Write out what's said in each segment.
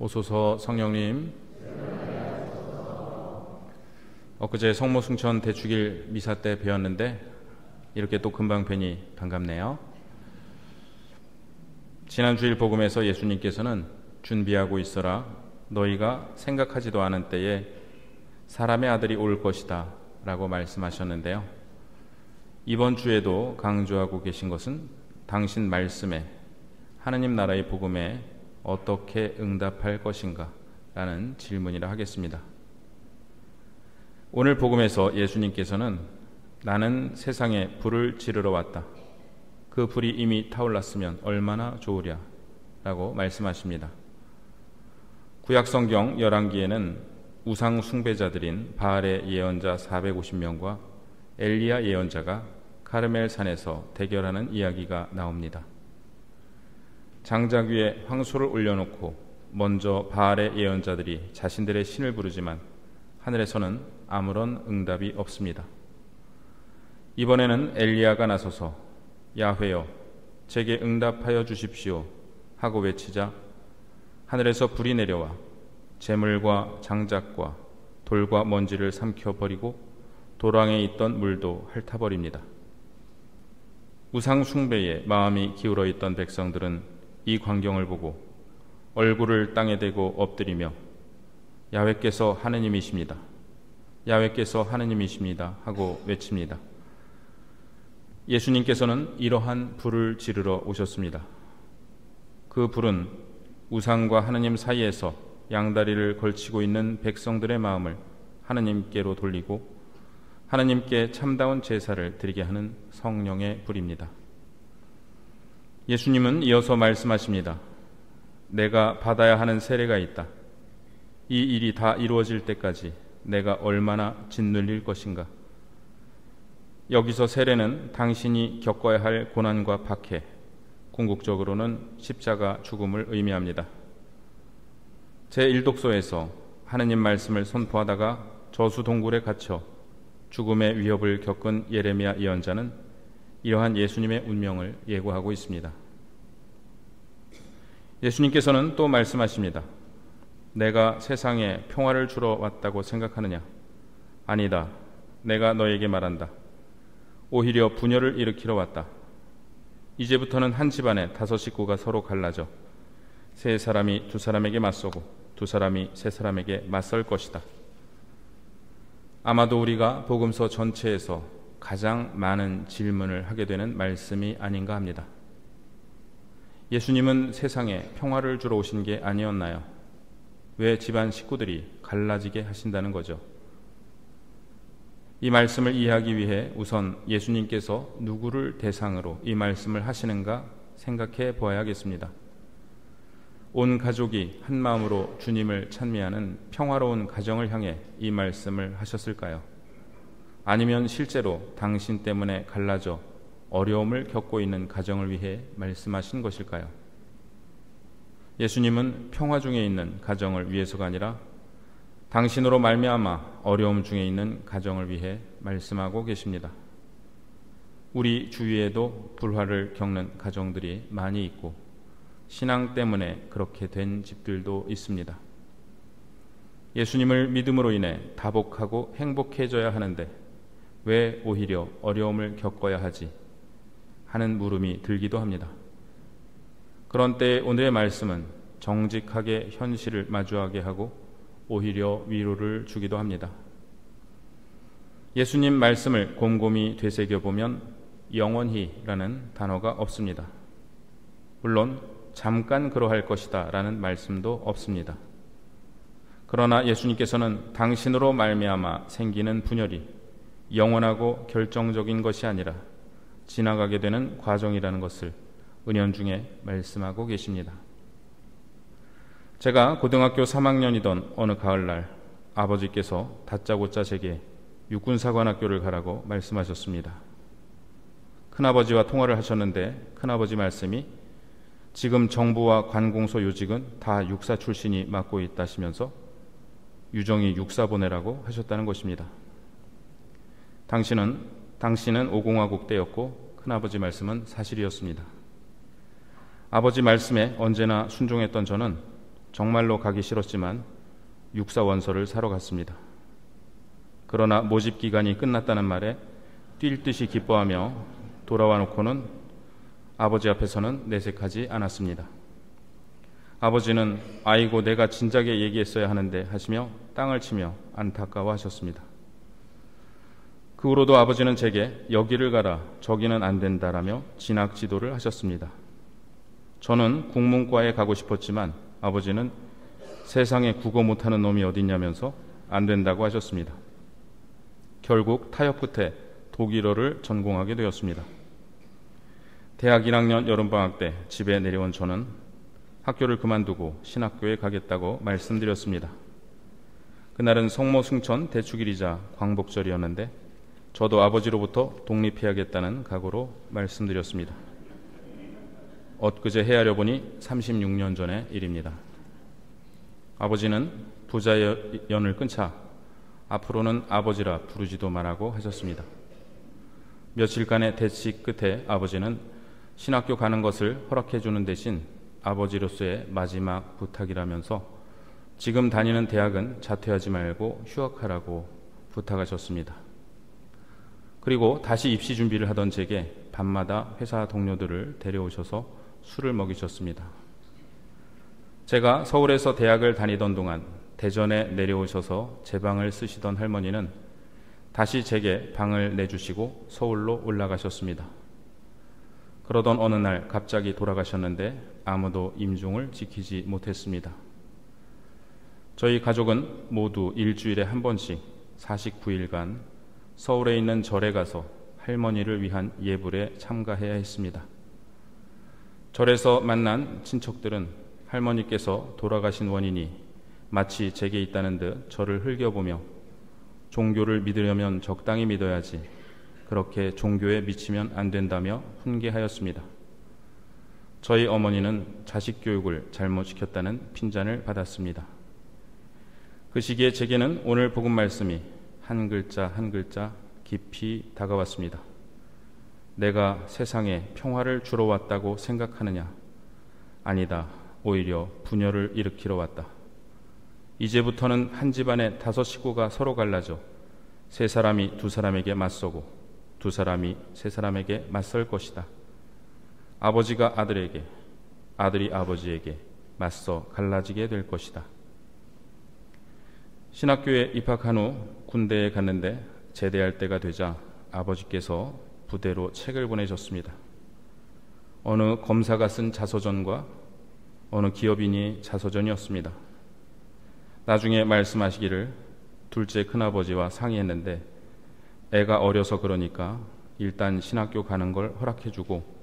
오소서 성령님. 엊그제 성모승천 대축일 미사 때 배웠는데 이렇게 또 금방 뵈니 반갑네요. 지난 주일 복음에서 예수님께서는 준비하고 있어라, 너희가 생각하지도 않은 때에 사람의 아들이 올 것이다 라고 말씀하셨는데요. 이번 주에도 강조하고 계신 것은 당신 말씀에, 하느님 나라의 복음에 어떻게 응답할 것인가 라는 질문이라 하겠습니다. 오늘 복음에서 예수님께서는 나는 세상에 불을 지르러 왔다, 그 불이 이미 타올랐으면 얼마나 좋으랴 라고 말씀하십니다. 구약성경 열왕기에는 우상 숭배자들인 바알의 예언자 450명과 엘리야 예언자가 카르멜 산에서 대결하는 이야기가 나옵니다. 장작 위에 황소를 올려놓고 먼저 바알의 예언자들이 자신들의 신을 부르지만 하늘에서는 아무런 응답이 없습니다. 이번에는 엘리야가 나서서 야훼여 제게 응답하여 주십시오 하고 외치자 하늘에서 불이 내려와 재물과 장작과 돌과 먼지를 삼켜버리고 도랑에 있던 물도 핥아버립니다. 우상 숭배에 마음이 기울어 있던 백성들은 이 광경을 보고 얼굴을 땅에 대고 엎드리며 야훼께서 하느님이십니다, 야훼께서 하느님이십니다 하고 외칩니다. 예수님께서는 이러한 불을 지르러 오셨습니다. 그 불은 우상과 하느님 사이에서 양다리를 걸치고 있는 백성들의 마음을 하느님께로 돌리고 하느님께 참다운 제사를 드리게 하는 성령의 불입니다. 예수님은 이어서 말씀하십니다. 내가 받아야 하는 세례가 있다. 이 일이 다 이루어질 때까지 내가 얼마나 짓눌릴 것인가. 여기서 세례는 당신이 겪어야 할 고난과 박해, 궁극적으로는 십자가 죽음을 의미합니다. 제1독서에서 하느님 말씀을 선포하다가 저수동굴에 갇혀 죽음의 위협을 겪은 예레미야 예언자는 이러한 예수님의 운명을 예고하고 있습니다. 예수님께서는 또 말씀하십니다. 내가 세상에 평화를 주러 왔다고 생각하느냐? 아니다. 내가 너에게 말한다. 오히려 분열을 일으키러 왔다. 이제부터는 한 집안에 5 식구가 서로 갈라져 세 사람이 두 사람에게 맞서고 두 사람이 세 사람에게 맞설 것이다. 아마도 우리가 복음서 전체에서 가장 많은 질문을 하게 되는 말씀이 아닌가 합니다. 예수님은 세상에 평화를 주러 오신 게 아니었나요? 왜 집안 식구들이 갈라지게 하신다는 거죠? 이 말씀을 이해하기 위해 우선 예수님께서 누구를 대상으로 이 말씀을 하시는가 생각해 보아야겠습니다. 온 가족이 한 마음으로 주님을 찬미하는 평화로운 가정을 향해 이 말씀을 하셨을까요? 아니면 실제로 당신 때문에 갈라져 어려움을 겪고 있는 가정을 위해 말씀하신 것일까요? 예수님은 평화 중에 있는 가정을 위해서가 아니라 당신으로 말미암아 어려움 중에 있는 가정을 위해 말씀하고 계십니다. 우리 주위에도 불화를 겪는 가정들이 많이 있고 신앙 때문에 그렇게 된 집들도 있습니다. 예수님을 믿음으로 인해 다복하고 행복해져야 하는데 왜 오히려 어려움을 겪어야 하지? 하는 물음이 들기도 합니다. 그런 때에 오늘의 말씀은 정직하게 현실을 마주하게 하고 오히려 위로를 주기도 합니다. 예수님 말씀을 곰곰이 되새겨보면 영원히라는 단어가 없습니다. 물론 잠깐 그러할 것이다 라는 말씀도 없습니다. 그러나 예수님께서는 당신으로 말미암아 생기는 분열이 영원하고 결정적인 것이 아니라 지나가게 되는 과정이라는 것을 은연중에 말씀하고 계십니다. 제가 고등학교 3학년이던 어느 가을날 아버지께서 다짜고짜 제게 육군사관학교를 가라고 말씀하셨습니다. 큰아버지와 통화를 하셨는데 큰아버지 말씀이 지금 정부와 관공서 요직은 다 육사 출신이 맡고 있다시면서 유정이 육사 보내라고 하셨다는 것입니다. 당신은 5공화국 때였고 큰아버지 말씀은 사실이었습니다. 아버지 말씀에 언제나 순종했던 저는 정말로 가기 싫었지만 육사 원서를 사러 갔습니다. 그러나 모집 기간이 끝났다는 말에 뛸 듯이 기뻐하며 돌아와 놓고는 아버지 앞에서는 내색하지 않았습니다. 아버지는 아이고 내가 진작에 얘기했어야 하는데 하시며 땅을 치며 안타까워하셨습니다. 그 후로도 아버지는 제게 여기를 가라 저기는 안 된다라며 진학 지도를 하셨습니다. 저는 국문과에 가고 싶었지만 아버지는 세상에 국어 못하는 놈이 어딨냐면서 안 된다고 하셨습니다. 결국 타협 끝에 독일어를 전공하게 되었습니다. 대학 1학년 여름방학 때 집에 내려온 저는 학교를 그만두고 신학교에 가겠다고 말씀드렸습니다. 그날은 성모 승천 대축일이자 광복절이었는데 저도 아버지로부터 독립해야겠다는 각오로 말씀드렸습니다. 엊그제 헤아려 보니 36년 전의 일입니다. 아버지는 부자의 연을 끊자 앞으로는 아버지라 부르지도 말라고 하셨습니다. 며칠간의 대치 끝에 아버지는 신학교 가는 것을 허락해 주는 대신 아버지로서의 마지막 부탁이라면서 지금 다니는 대학은 자퇴하지 말고 휴학하라고 부탁하셨습니다. 그리고 다시 입시 준비를 하던 제게 밤마다 회사 동료들을 데려오셔서 술을 먹이셨습니다. 제가 서울에서 대학을 다니던 동안 대전에 내려오셔서 제 방을 쓰시던 할머니는 다시 제게 방을 내주시고 서울로 올라가셨습니다. 그러던 어느 날 갑자기 돌아가셨는데 아무도 임종을 지키지 못했습니다. 저희 가족은 모두 일주일에 한 번씩 49일간 서울에 있는 절에 가서 할머니를 위한 예불에 참가해야 했습니다. 절에서 만난 친척들은 할머니께서 돌아가신 원인이 마치 제게 있다는 듯 저를 흘겨보며 종교를 믿으려면 적당히 믿어야지 그렇게 종교에 미치면 안 된다며 훈계하였습니다. 저희 어머니는 자식 교육을 잘못 시켰다는 핀잔을 받았습니다. 그 시기에 제게는 오늘 복음 말씀이 한 글자 한 글자 깊이 다가왔습니다. 내가 세상에 평화를 주러 왔다고 생각하느냐? 아니다. 오히려 분열을 일으키러 왔다. 이제부터는 한 집안에 5 식구가 서로 갈라져 3사람이 2사람에게 맞서고 2사람이 3사람에게 맞설 것이다. 아버지가 아들에게, 아들이 아버지에게 맞서 갈라지게 될 것이다. 신학교에 입학한 후 군대에 갔는데 제대할 때가 되자 아버지께서 부대로 책을 보내셨습니다. 어느 검사가 쓴 자서전과 어느 기업인이 자서전이었습니다. 나중에 말씀하시기를 둘째 큰아버지와 상의했는데 애가 어려서 그러니까 일단 신학교 가는 걸 허락해주고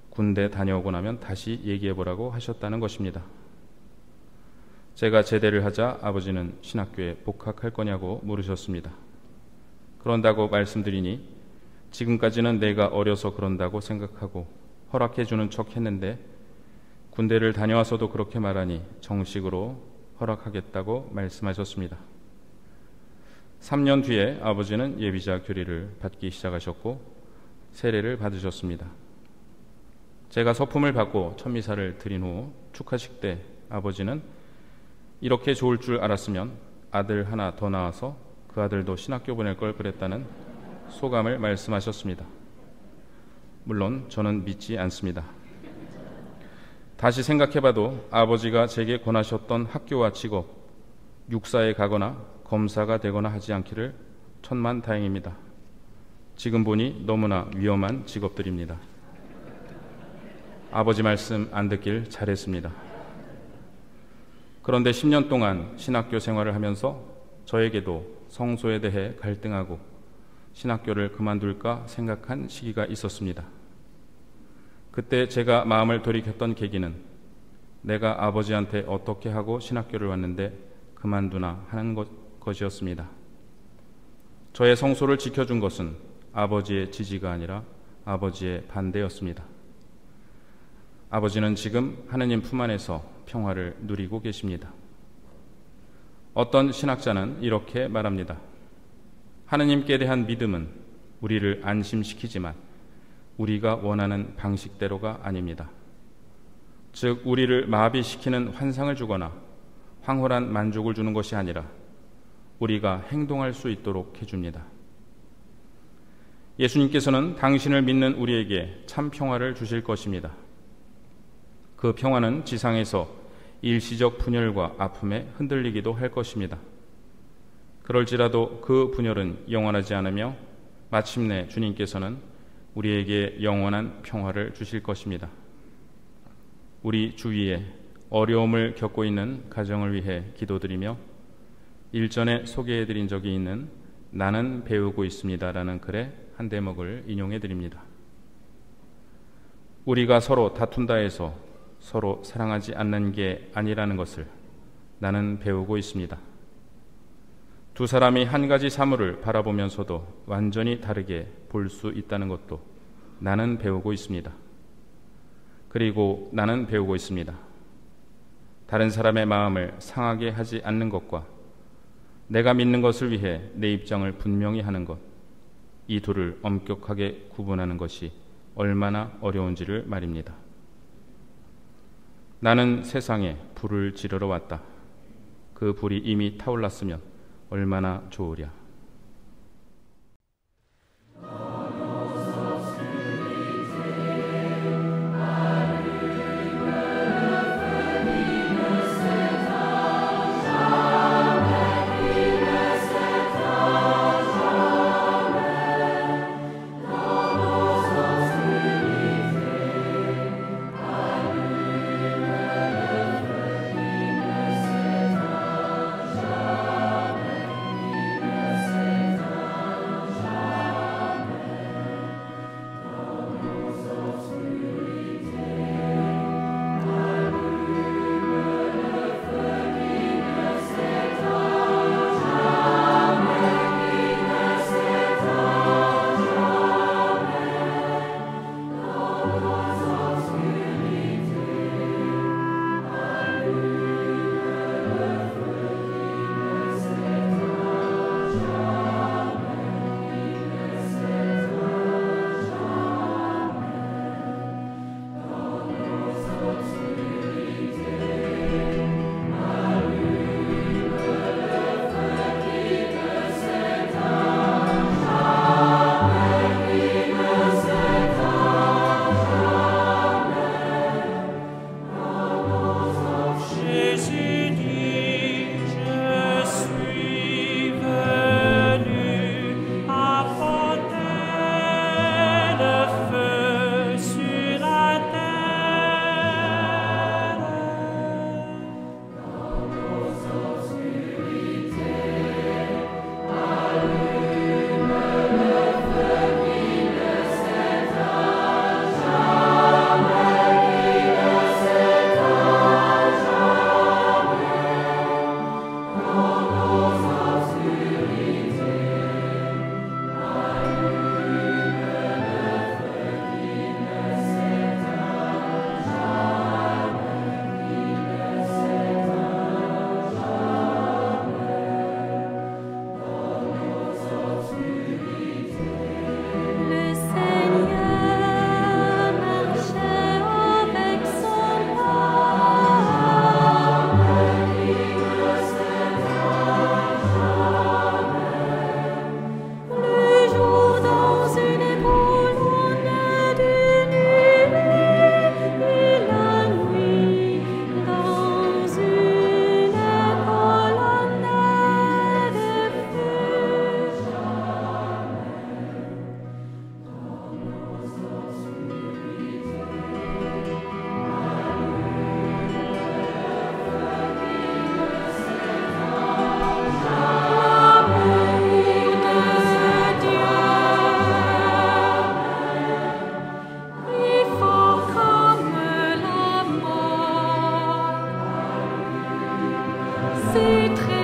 군대 다녀오고 나면 다시 얘기해보라고 하셨다는 것입니다. 제가 제대를 하자 아버지는 신학교에 복학할 거냐고 물으셨습니다. 그런다고 말씀드리니 지금까지는 내가 어려서 그런다고 생각하고 허락해주는 척 했는데 군대를 다녀와서도 그렇게 말하니 정식으로 허락하겠다고 말씀하셨습니다. 3년 뒤에 아버지는 예비자 교리를 받기 시작하셨고 세례를 받으셨습니다. 제가 서품을 받고 천미사를 드린 후 축하식 때 아버지는 이렇게 좋을 줄 알았으면 아들 하나 더 낳아서 그 아들도 신학교 보낼 걸 그랬다는 소감을 말씀하셨습니다. 물론 저는 믿지 않습니다. 다시 생각해봐도 아버지가 제게 권하셨던 학교와 직업, 육사에 가거나 검사가 되거나 하지 않기를 천만다행입니다. 지금 보니 너무나 위험한 직업들입니다. 아버지 말씀 안 듣길 잘했습니다. 그런데 10년 동안 신학교 생활을 하면서 저에게도 성소에 대해 갈등하고 신학교를 그만둘까 생각한 시기가 있었습니다. 그때 제가 마음을 돌이켰던 계기는 내가 아버지한테 어떻게 하고 신학교를 왔는데 그만두나 하는 것이었습니다. 저의 성소를 지켜준 것은 아버지의 지지가 아니라 아버지의 반대였습니다. 아버지는 지금 하느님 품 안에서 평화를 누리고 계십니다. 어떤 신학자는 이렇게 말합니다. 하느님께 대한 믿음은 우리를 안심시키지만 우리가 원하는 방식대로가 아닙니다. 즉 우리를 마비시키는 환상을 주거나 황홀한 만족을 주는 것이 아니라 우리가 행동할 수 있도록 해줍니다. 예수님께서는 당신을 믿는 우리에게 참 평화를 주실 것입니다. 그 평화는 지상에서 일시적 분열과 아픔에 흔들리기도 할 것입니다. 그럴지라도 그 분열은 영원하지 않으며 마침내 주님께서는 우리에게 영원한 평화를 주실 것입니다. 우리 주위에 어려움을 겪고 있는 가정을 위해 기도드리며 일전에 소개해드린 적이 있는 나는 배우고 있습니다라는 글의 한 대목을 인용해드립니다. 우리가 서로 다툰다 해서 서로 사랑하지 않는 게 아니라는 것을 나는 배우고 있습니다. 두 사람이 한 가지 사물을 바라보면서도 완전히 다르게 볼 수 있다는 것도 나는 배우고 있습니다. 그리고 나는 배우고 있습니다. 다른 사람의 마음을 상하게 하지 않는 것과 내가 믿는 것을 위해 내 입장을 분명히 하는 것, 이 둘을 엄격하게 구분하는 것이 얼마나 어려운지를 말입니다. 나는 세상에 불을 지르러 왔다. 그 불이 이미 타올랐으면 얼마나 좋으랴. C'est très